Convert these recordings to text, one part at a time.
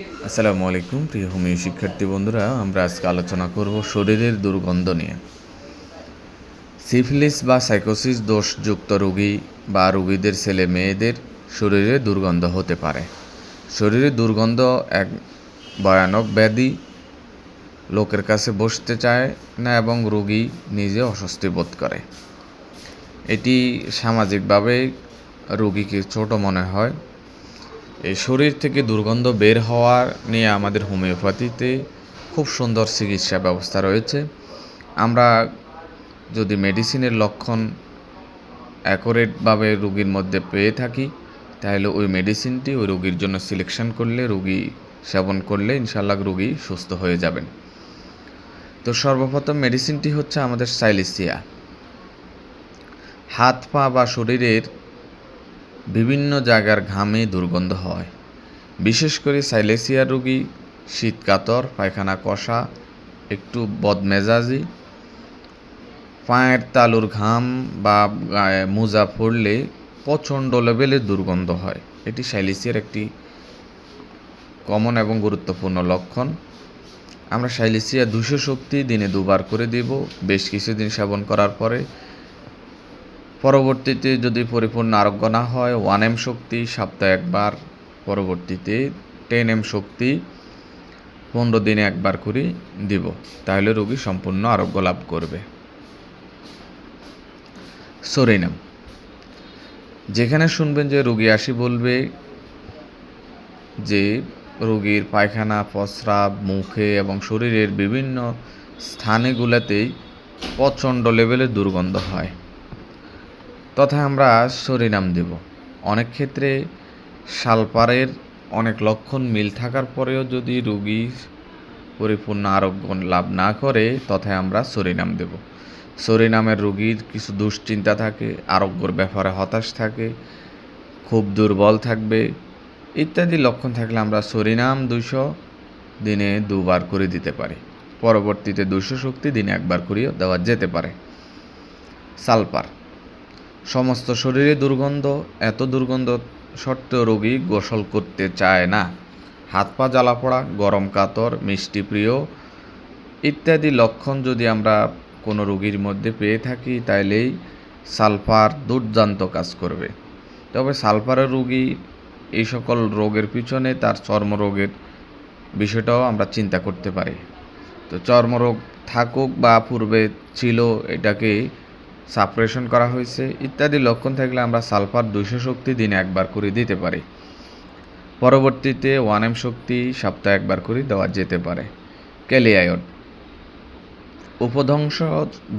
আসসালামু আলাইকুম প্রিয় হোমিও শিক্ষার্থী বন্ধুরা, আমরা আজকে আলোচনা করব শরীরের দুর্গন্ধ নিয়ে। সিফিলিস বা সাইকোসিস দোষযুক্ত রোগী বা রোগীদের ছেলে মেয়েদের শরীরে দুর্গন্ধ হতে পারে। শরীরের দুর্গন্ধ এক ভয়ানক ব্যাধি, লোকের কাছে বসতে চায় না এবং রোগী নিজে অস্বস্তি বোধ করে। এটি সামাজিকভাবে রোগীকে ছোট মনে হয়। এই শরীর থেকে দুর্গন্ধ বের হওয়ার নিয়ে আমাদের হোমিওপ্যাথিতে খুব সুন্দর চিকিৎসা ব্যবস্থা রয়েছে। আমরা যদি মেডিসিনের লক্ষণ অ্যাকুরেটভাবে রোগীর মধ্যে পেয়ে থাকি, তাহলে ওই মেডিসিনটি ওই রোগীর জন্য সিলেকশন করলে, রোগী সেবন করলে ইনশাআল্লাহ রোগী সুস্থ হয়ে যাবেন। তো সর্বপ্রথম মেডিসিনটি হচ্ছে আমাদের সাইলেসিয়া। হাত পা বা শরীরের বিভিন্ন জায়গার ঘামে দুর্গন্ধ হয়। বিশেষ করে সাইলেসিয়া রোগী শীতকাতর, পায়খানা কষা, একটু বদমেজাজি, পায়ের তালুর ঘাম বা গায়ে মোজা পড়লে প্রচণ্ড লেভেলের দুর্গন্ধ হয়। এটি সাইলেসিয়ার একটি কমন এবং গুরুত্বপূর্ণ লক্ষণ। আমরা সাইলেসিয়া 200 শক্তি দিনে 2 বার করে দেব বেশ কিছুদিন সেবন করার পরে। পরবর্তীতে যদি পরিপূর্ণ আরোগ্য না হয় 1M শক্তি সপ্তাহে 1 বার, পরবর্তীতে 10M শক্তি 15 দিনে 1 বার করে দিব, তাহলে রোগী সম্পূর্ণ আরোগ্য লাভ করবে। সরিনাম, যেখানে শুনবেন যে রোগী আসি বলবে যে রোগীর পায়খানা, প্রস্রাব, মুখে এবং শরীরের বিভিন্ন স্থানগুলোতেই প্রচণ্ড লেভেলের দুর্গন্ধ হয়, তথা আমরা সরিনাম দেব। অনেক ক্ষেত্রে সালফারের অনেক লক্ষণ মিল থাকার পরেও যদি রোগী পরিপূর্ণ আরোগ্য লাভ না করে, তথায় আমরা সরিনাম দেব। সরিনামের রোগীর কিছু দুশ্চিন্তা থাকে, আরোগ্যর ব্যাপারে হতাশ থাকে, খুব দুর্বল থাকবে ইত্যাদি লক্ষণ থাকলে আমরা সরিনাম 200 দিনে 2 বার করে দিতে পারি। পরবর্তীতে 200 শক্তি দিনে 1 বার করেও দেওয়া যেতে পারে। সালফার, সমস্ত শরীরে দুর্গন্ধ, এত দুর্গন্ধ সত্ত্বেও রোগী গোসল করতে চায় না। হাত পা জ্বালা পড়া, গরম কাতর, মিষ্টি প্রিয় ইত্যাদি লক্ষণ যদি আমরা কোনো রোগীর মধ্যে পেয়ে থাকি, তাইলেই সালফার দুর্দান্ত কাজ করবে। তবে সালফারের রোগী এই সকল রোগের পিছনে তার চর্মরোগের বিষয়টাও আমরা চিন্তা করতে পারি। তো চর্মরোগ থাকুক বা পূর্বে ছিল, এটাকে সাপ্রেশন করা হয়েছে ইত্যাদি লক্ষণ থাকলে আমরা সালফার 200 শক্তি দিনে 1 বার করে দিতে পারি। পরবর্তীতে 1M শক্তি সপ্তাহে 1 বার করে দেওয়া যেতে পারে। ক্যালিয়ায়ড, উপধ্বংস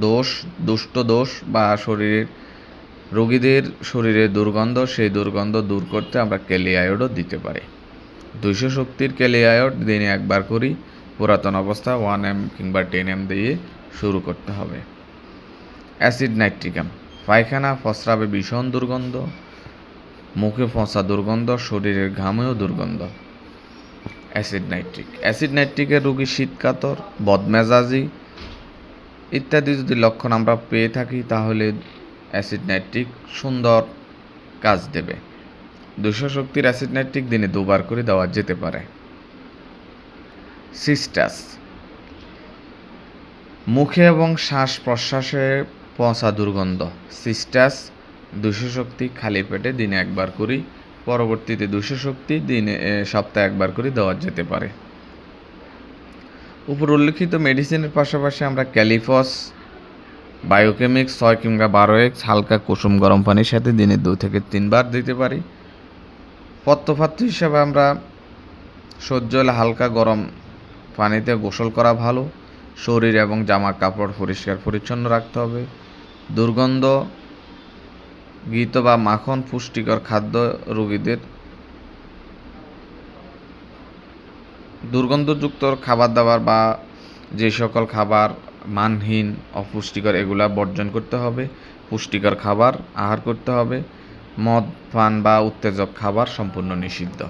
দোষ, দুষ্ট দোষ বা শরীরের রোগীদের শরীরে দুর্গন্ধ, সেই দুর্গন্ধ দূর করতে আমরা ক্যালিয়ায়ডও দিতে পারি। 200 শক্তির ক্যালিয়ায়ড দিনে 1 বার করি। পুরাতন অবস্থা 1M কিংবা 10M দিয়ে শুরু করতে হবে। অ্যাসিড নাইট্রিকাম, পায়খানা প্রস্রাবে ভীষণ দুর্গন্ধ, মুখে ফসা দুর্গন্ধ, শরীরের ঘামেও দুর্গন্ধ। অ্যাসিড নাইট্রিকের রোগী শীতকাতর, বদমেজাজি ইত্যাদি যদি লক্ষণ আমরা পেয়ে থাকি, তাহলে অ্যাসিড নাইট্রিক সুন্দর কাজ দেবে। 200 শক্তির অ্যাসিড নাইট্রিক দিনে 2 বার করে দেওয়া যেতে পারে। সিস্টাস, মুখে এবং শ্বাস প্রশ্বাসে পচা দুর্গন্ধ। সিস্টাস 200 শক্তি খালি পেটে দিনে 1 বার করি, পরবর্তীতে 200 শক্তি দিনে সপ্তাহে 1 বার করে দেওয়া যেতে পারে। উপর উল্লিখিত মেডিসিনের পাশাপাশি আমরা ক্যালিফস, বায়োকেমিক্স 6 কিংবা 12X হালকা কুসুম গরম পানির সাথে দিনে 2 থেকে 3 বার দিতে পারি। পথ্যপাত্র হিসাবে আমরা সহ্য হলে হালকা গরম পানিতে গোসল করা ভালো। শরীর এবং জামা কাপড় পরিষ্কার পরিচ্ছন্ন রাখতে হবে। দুর্গন্ধ ঘৃত বা মাখন পুষ্টিকর খাদ্য রোগীদের দুর্গন্ধযুক্ত খাবার দাবার বা যে সকল খাবার মানহীন, অপুষ্টিকর এগুলা বর্জন করতে হবে। পুষ্টিকর খাবার আহার করতে হবে। মদ পান বা উত্তেজক খাবার সম্পূর্ণ নিষিদ্ধ।